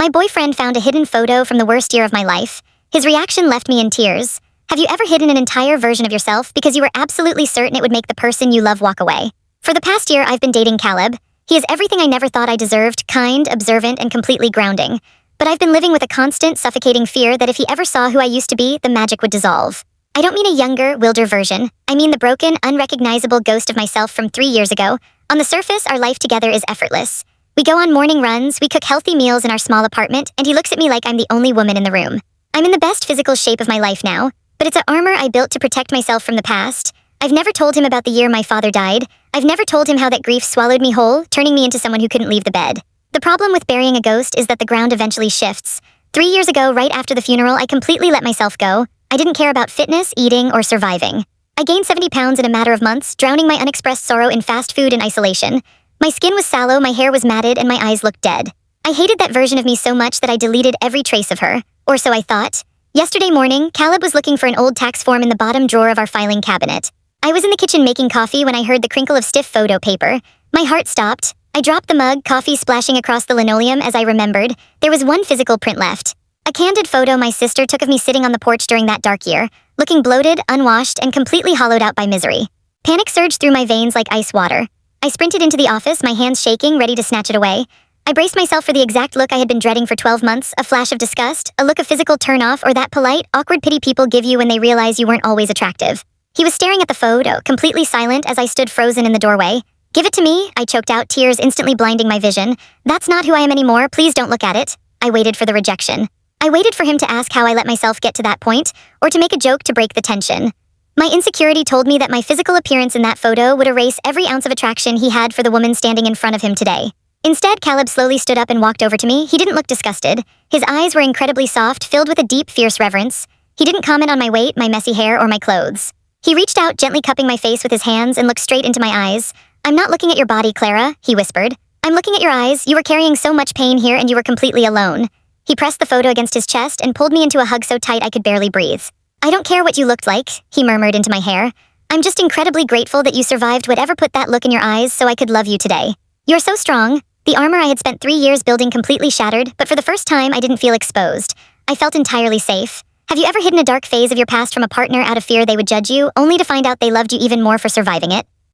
My boyfriend found a hidden photo from the worst year of my life. His reaction left me in tears. Have you ever hidden an entire version of yourself because you were absolutely certain it would make the person you love walk away? For the past year, I've been dating Caleb. He is everything I never thought I deserved, kind, observant, and completely grounding. But I've been living with a constant, suffocating fear that if he ever saw who I used to be, the magic would dissolve. I don't mean a younger, wilder version. I mean the broken, unrecognizable ghost of myself from 3 years ago. On the surface, our life together is effortless. We go on morning runs, we cook healthy meals in our small apartment, and he looks at me like I'm the only woman in the room. I'm in the best physical shape of my life now, but it's an armor I built to protect myself from the past. I've never told him about the year my father died. I've never told him how that grief swallowed me whole, turning me into someone who couldn't leave the bed. The problem with burying a ghost is that the ground eventually shifts. 3 years ago, right after the funeral, I completely let myself go. I didn't care about fitness, eating, or surviving. I gained 70 pounds in a matter of months, drowning my unexpressed sorrow in fast food and isolation. My skin was sallow, my hair was matted, and my eyes looked dead. I hated that version of me so much that I deleted every trace of her. Or so I thought. Yesterday morning, Caleb was looking for an old tax form in the bottom drawer of our filing cabinet. I was in the kitchen making coffee when I heard the crinkle of stiff photo paper. My heart stopped. I dropped the mug, coffee splashing across the linoleum as I remembered. There was one physical print left. A candid photo my sister took of me sitting on the porch during that dark year, looking bloated, unwashed, and completely hollowed out by misery. Panic surged through my veins like ice water. I sprinted into the office, my hands shaking, ready to snatch it away. I braced myself for the exact look I had been dreading for 12 months, a flash of disgust, a look of physical turn-off, or that polite, awkward pity people give you when they realize you weren't always attractive. He was staring at the photo, completely silent as I stood frozen in the doorway. "Give it to me," I choked out, tears instantly blinding my vision. "That's not who I am anymore, please don't look at it." I waited for the rejection. I waited for him to ask how I let myself get to that point, or to make a joke to break the tension. My insecurity told me that my physical appearance in that photo would erase every ounce of attraction he had for the woman standing in front of him today. Instead, Caleb slowly stood up and walked over to me. He didn't look disgusted. His eyes were incredibly soft, filled with a deep, fierce reverence. He didn't comment on my weight, my messy hair, or my clothes. He reached out, gently cupping my face with his hands and looked straight into my eyes. "I'm not looking at your body, Clara," he whispered. "I'm looking at your eyes. You were carrying so much pain here and you were completely alone." He pressed the photo against his chest and pulled me into a hug so tight I could barely breathe. "I don't care what you looked like," he murmured into my hair. "I'm just incredibly grateful that you survived whatever put that look in your eyes so I could love you today. You're so strong." The armor I had spent 3 years building completely shattered, but for the first time I didn't feel exposed. I felt entirely safe. Have you ever hidden a dark phase of your past from a partner out of fear they would judge you, only to find out they loved you even more for surviving it?